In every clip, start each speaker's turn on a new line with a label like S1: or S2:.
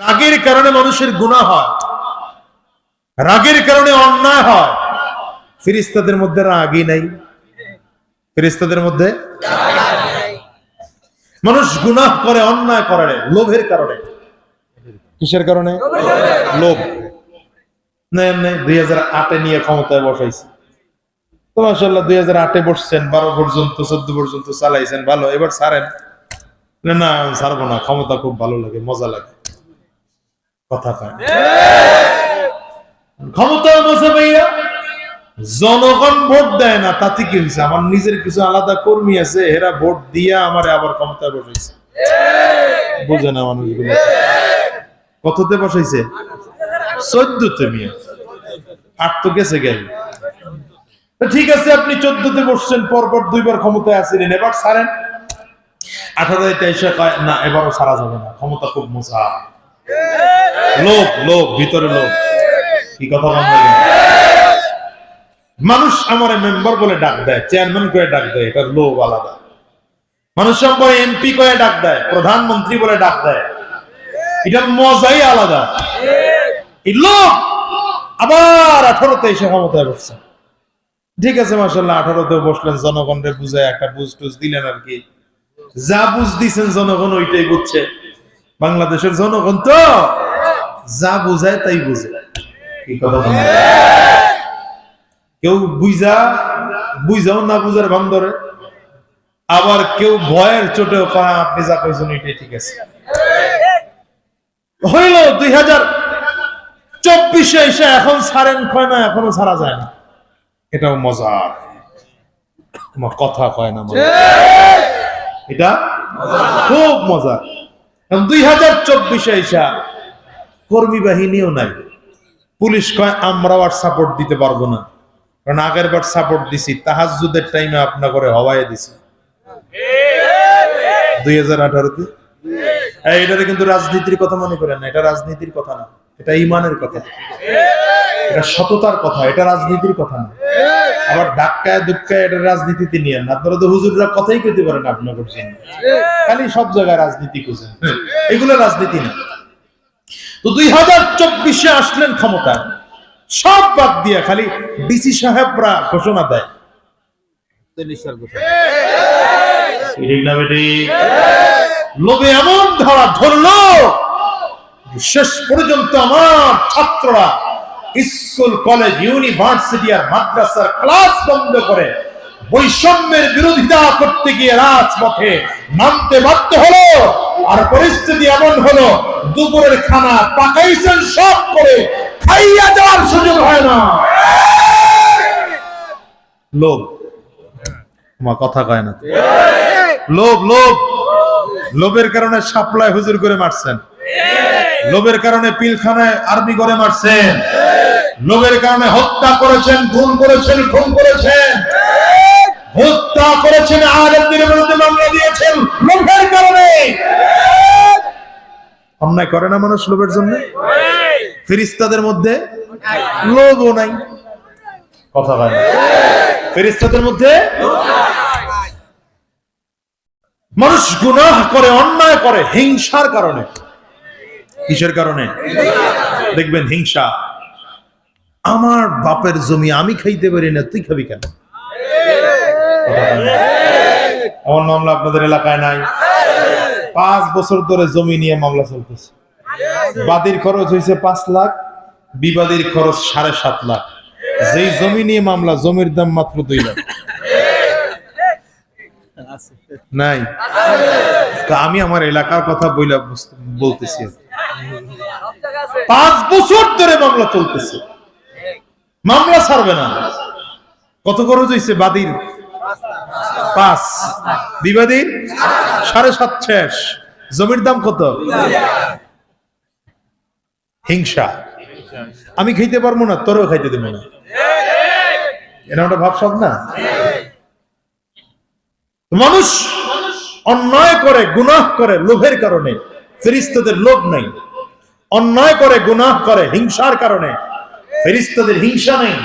S1: রাগের কারণে মানুষের গুনাহ হয়, রাগের কারণে অন্যায় হয়। ফেরেশতাদের মধ্যে রাগই নাই, ফেরেশতাদের মধ্যে মানুষ গুনাহ করে, অন্যায় করে লোভের কারণে। কিসের কারণে? লোভ। না এমনি 2008-এ নিয়ে ক্ষমতায় বসাইছে তো মাশাআল্লাহ, 2008-এ বসছেন, 12 পর্যন্ত 14 পর্যন্ত চালাইছেন, ভালো, এবার ছাড়েন। না ছাড়বো না, ক্ষমতা খুব ভালো লাগে, মজা লাগে, কথা কয় ক্ষমতা মজা পাইয়া জনগণ ভোট দেয় না, তাতে কি হয়েছে? আমার নিজের কিছু আলাদা কর্মী আছে, এরা ভোট দিয়া আমারে আবার ক্ষমতায় বসাইছে। বুঝে না মানুষগুলো। কততে বসাইছে? 14তে। মিয়া 8 তো গেছে গেল। ঠিক আছে, আপনি 14তে বসছেন, পরপর 2বার ক্ষমতায় আসেন, এবার ছাড়েন। 18-23 কয় না, এবারও ছাড়া যাবে না, ক্ষমতা খুব মজা। লোভ, লোভ, ভিতরে লোভ। কি কথা বলবেন? মানুষ আমারে মেম্বার বলে ডাক দেয়, চেয়ারম্যান করে ডাক দেয়, এটার লোভ আলাদা। মানুষ আমারে এমপি করে ডাক দেয়, প্রধানমন্ত্রী বলে ডাক দেয়, এটার মজাই আলাদা। এই লোভ। আবার 18তে এসে ক্ষমতায় বসছে। ঠিক আছে মাশাআল্লাহ, 18তে বসলেন, জনগণরে বুঝায় একটা বুঝ টুজ দিলেন আর কি। যা বুঝ দিছেন জনগণ ওইটাই বুঝছে। বাংলাদেশের জনগণ তো যা বুঝায় তাই বুঝে। কি কথা বলেন? কেউ বুঝাও না বুঝার ভান ধরে, আবার কেউ ভয়ের চোটেও কয় আপনি যা কইছেন ওইটাই ঠিক আছে। হইল 2024-এ এসে এখন ছাড়েন কয় না, এখনো ছাড়া যায় না, এটাও মজা। আমার কথা কয় না, এটা খুব মজা। 2024-এ এসে কর্মী বাহিনীও নাই, পুলিশ কয় আমরাও আর সাপোর্ট দিতে পারবো না, কারণ আগের বার সাপোর্ট দিছি তাহাজ্জুদের টাইমে আপনা করে হওয়ায় দিছি 2018-তে। এটারে কিন্তু রাজনীতির কথা মনে করেন না, এটা রাজনীতির কথা না, এটা ঈমানের কথা, এটা সততার কথা, এটা রাজনীতির কথা না। আবার ধাক্কায় দুঃখায় এটা রাজনীতিতে নিয়ে না। আপনারা তো হুজুররা কথাই কইতে পারেন আপনার করছেন, খালি সব জায়গায় রাজনীতি খুঁজেন, এগুলো রাজনীতি না। তো 2024-এ আসলেন ক্ষমতায়, সব বাদ দিয়ে খালি ডিসি সাহেবরা ঘোষণা দেয়, লোভে এমন ধরলো শেষ পর্যন্ত আমার ছাত্ররা স্কুল, কলেজ, ইউনিভার্সিটি আর মাদ্রাসার ক্লাস বন্ধ করে বৈষম্যের বিরোধিতা করতে গিয়ে রাজপথে নামতে বাধ্য হলো। আর পরিস্থিতি এমন হলো, দুপুরের খানা পাকাইছেন সব করে, খাইয়া যাওয়ার সুযোগ হয় না। লোভ। আমার কথা কয় না। লোভ, লোভ। লোভের কারণে সাপ্লাই হুজুর করে মারছেন, লোভের কারণে পিলখানায় আর্মি করে মারছেন, লোভের কারণে হত্যা করেছেন, খুন করেছেন, খুন করেছেন, হত্যা করেছেন, আলেমদের বিরুদ্ধে মামলা দিয়েছেন লোভের কারণে। অন্যায় করে না মানুষ লোভের জন্য? ফেরেশতাদের মধ্যে লোভও নাই, কথা বলে না। ফেরেশতাদের মধ্যে মানুষ গুনাহ করে, অন্যায় করে হিংসার কারণে। কিসের কারণে? দেখবেন হিংসা। আমার বাপের জমি আমি খাইতে পারি না, তুই খাবি কেন? এমন মামলা আপনাদের এলাকায় নাই? 5 বছর ধরে জমি নিয়ে মামলা চলতেছে। বাদীর খরচ হয়েছে 5 লাখ, বিবাদীর খরচ 7.5 লাখ। যেই জমি নিয়ে মামলা, জমির দাম মাত্র 2 লাখ। নাই, আমি আমার এলাকার কথা বলতেছি। 5 বছর ধরে মামলা চলতেছে, মামলা ছাড়বে না। কত খরচ হয়েছে? বাদীর 5, বিবাদীর 7.5 শেষ। জমির দাম কত? হিংসা। আমি খাইতে পারবো না, তোরেও খাইতে দেবো না, এটা একটা ভাবসাব না? মানুষ অন্যায় করে, গুনাহ করে লোভের কারণে। ফেরেশতাদের লোভ নাই। অন্যায় করে, গুনাহ করে হিংসার কারণে। ফেরেশতাদের হিংসা নেই।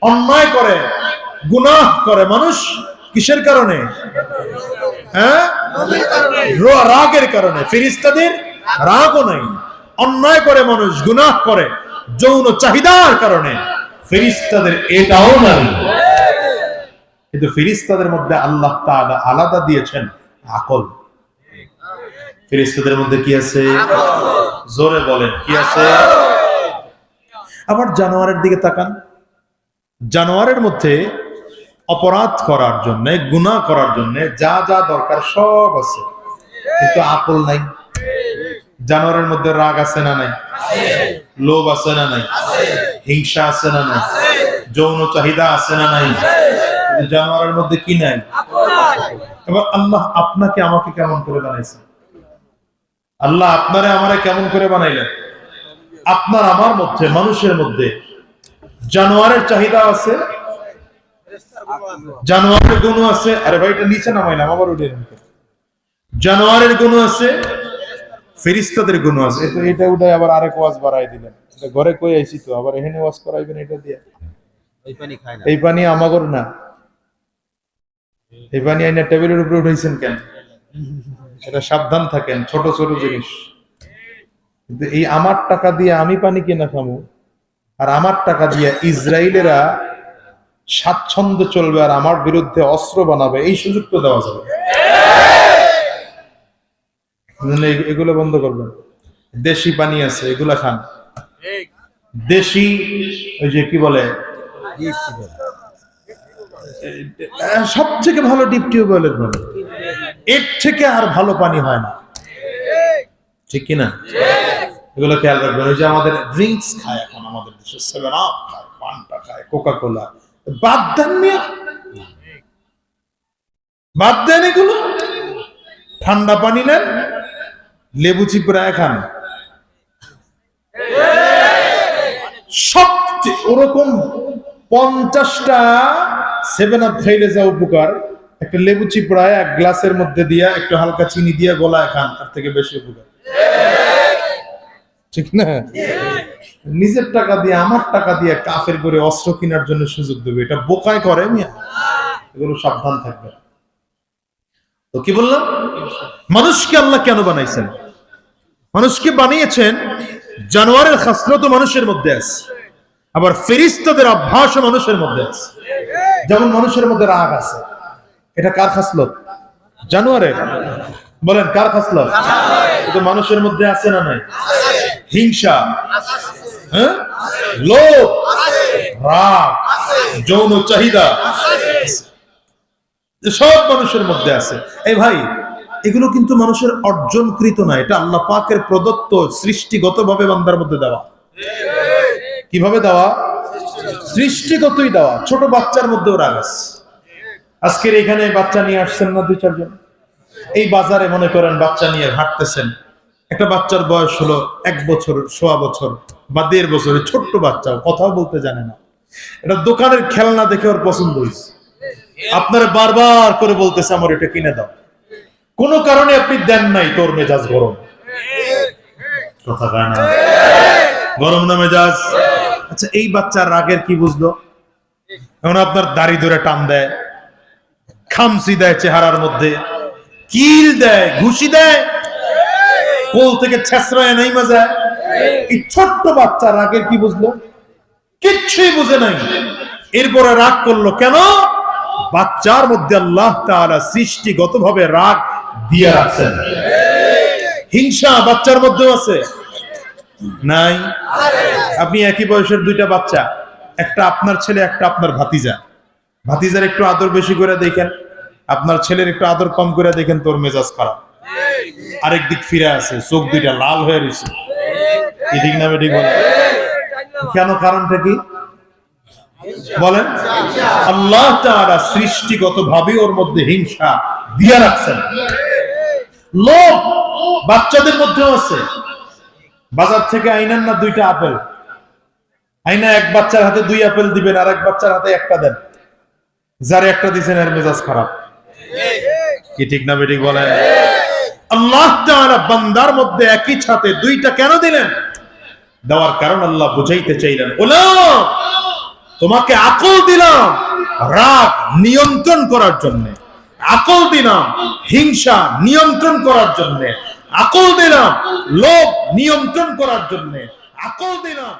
S1: অন্যায় করে, গুনাহ করে মানুষ কিসের কারণে? হ্যাঁ, রাগের কারণে। ফেরেশতাদের রাগও নাই, অন্যায় করে মানুষ, গুনাহ করে যৌন চাহিদার কারণে, ফেরেশতাদের এটাও নাই। কিন্তু ফেরেশতাদের মধ্যে আল্লাহ তাআলা আলাদা দিয়েছেন আকল। ফেরেশতাদের মধ্যে কি আছে? জোরে বলেন, কি আছে? আবার জানোয়ারের দিকে তাকান, জানোয়ারের মধ্যে অপরাধ করার জন্য, গুনাহ করার জন্য যা যা দরকার সব আছে, কিন্তু আকল নাই। জানোয়ারের মধ্যে রাগ আছে না নাই? লোভ আছে না নাই? হিংসা আছে না নাই? যৌন চাহিদা আছে না নাই? জানোয়ারের মধ্যে কি নাই? এবার আল্লাহ আপনাকে আমাকে কেমন করে বানাইছেন? আল্লাহ আপনারে আমারে কেমন করে বানাইলেন? আপনার আমার মধ্যে, মানুষের মধ্যে জানোয়ারের চাহিদা আছে, জানোয়ারের গুণ আছে। আরে ভাই এটা নিচে নামাইলাম, আবার উঠে জানোয়ারের গুণ আছে, ফেরেশতাদের গুণ আছে। এটা উঠে আবার আরেক ওয়াজ বাড়াই দিলেন। এটা ঘরে কই আইছি তো, আবার এখানে ওয়াজ করাইবেন এটা দিয়ে? এই পানি আমাগর না, এই পানি আইনা টেবিলের উপরে উঠাইছেন কেন? এটা সাবধান থাকেন, ছোট ছোট জিনিস। কিন্তু এই আমার টাকা দিয়ে আমি পানি কিনা খামু, আর আমার টাকা দিয়ে ইসরায়েলেরা স্বাচ্ছন্দ্যে চলবে আর আমার বিরুদ্ধে অস্ত্র বানাবে, এই সুযোগ তো দেওয়া যাবে। এগুলো বন্ধ করবেন। দেশি পানি আছে, এগুলা খান। দেশি ওই যে কি বলে, সবথেকে ভালো ডিপ টিউবওয়েলের পানি, এর থেকে আর ভালো পানি হয় না, ঠিক কিনা? এগুলো খেয়াল রাখবেন। ওই যে আমাদের ড্রিঙ্কস খায় এখন আমাদের দেশে, 7 আপ খায়, পান্টা খায়, কোকা কোলা, বাদ দেন মিয়া, বাদ দেন এগুলো। ঠান্ডা পানি নেন, লেবু চিপড়ায় খান। সবচেয়ে ওরকম 50টা 7 আপ খাইলে যা উপকার, একটা লেবু চিপড়ায় এক গ্লাসের মধ্যে দিয়া একটু হালকা চিনি দিয়া গলায় খান, তার থেকে বেশি উপকার, ঠিক না? নিজের টাকা দিয়ে, আমার টাকা দিয়ে কাফের করে অস্ত্র কেনার জন্য সুযোগ দেবে, এটা বোকায় করে মিয়া। এগুলো সাবধান থাকবে। তো কি বললাম? মানুষকে আল্লাহ কেন বানাইছেন? মানুষকে বানিয়েছেন, জানোয়ারের খাসলত মানুষের মধ্যে আছে, আবার ফেরেশতাদের অভ্যাস মানুষের মধ্যে আছে। যেমন মানুষের মধ্যে রাগ আছে, এটা কার খাসলত? জানোয়ারের। বলেন কার খাসলত? এটা মানুষের মধ্যে আছে না নাই? হিংসা, হ্যাঁ, লোভ, রাগ, যৌন চাহিদা, সব মানুষের মধ্যে আছে। এই ভাই, এগুলো কিন্তু মানুষের অর্জনকৃত না, এটা আল্লাহ পাকের প্রদত্ত, সৃষ্টিগতভাবে বান্দার মধ্যে দেওয়া। কিভাবে দেওয়া? সৃষ্টিগতই দেওয়া। ছোট বাচ্চার মধ্যেও রাগ আছে। আজকের এখানে বাচ্চা নিয়ে আসছেন না 2-4 জন, এই বাজারে মনে করেন বাচ্চা নিয়ে হাঁটতেছেন, একটা বাচ্চার বয়স হলো 1 বছর, 1.25 বছর বা 1.5 বছরের ছোট্ট বাচ্চা, কথাও বলতে জানে না। এটা দোকানের খেলনা দেখে ওর পছন্দ হয়েছে, আপনারা বারবার করে বলতেছে আমার এটা কিনে দাও, কোন কারণে আপনি দেন নাই, তোর মেজাজ গরম। কথা কয় না? গরম না মেজাজ? আচ্ছা, এই বাচ্চার রাগের কি বুঝলো? এখন আপনার দাড়ি ধরে টান দেয়, খামসি দেয় চেহারার মধ্যে, কিল দেয়, ঘুষি দেয়, কোল থেকে ছেঁচড়ায় নাই মজা। এই ছোট্ট বাচ্চা রাগের কি বুঝলো? কিচ্ছুই বুঝে নাই। এরপরে রাগ করলো কেন? বাচ্চার মধ্যে আল্লাহ তাআলা সৃষ্টিগতভাবে রাগ দিয়ে রাখছেন। হিংসা বাচ্চার মধ্যেও আছে নাই? আপনি একই বয়সের 2টা বাচ্চা, একটা আপনার ছেলে, একটা আপনার ভাতিজা, ভাতিজার একটু আদর বেশি করে দেখেন, আপনার ছেলের একটু আদর কম করে দেখেন, তোর মেজাজ খারাপ। আরেক দিক ফিরে আছে, চোখ 2টা লাল হয়ে রয়েছে। কি ঠিক না? ঠিক বলেন কেন? কারণটা কি বলেন? আল্লাহ তাআলা সৃষ্টিগতভাবে ওর মধ্যে হিংসা দিয়ে রাখছেন। লোভ বাচ্চাদের মধ্যেও আছে। বাজার থেকে আইনেন না 2টা আপেল, আইনা এক বাচ্চার হাতে 2 আপেল দিবেন, আর এক বাচ্চার হাতে একটা দেন, যার একটা দিছেন এর মেজাজ খারাপ। কি ঠিক না? ঠিক বলেন? আল্লাহ তাআলা বান্দার মধ্যে একই সাথে 2টা কেন দিলেন? দেওয়ার কারণ আল্লাহ বুঝাইতে চাইলেন, ওলা তোমাকে আকল দিলাম রাগ নিয়ন্ত্রণ করার জন্য, আকল দিলাম হিংসা নিয়ন্ত্রণ করার জন্য, আকল দিলাম লোভ নিয়ন্ত্রণ করার জন্য, আকল দিলাম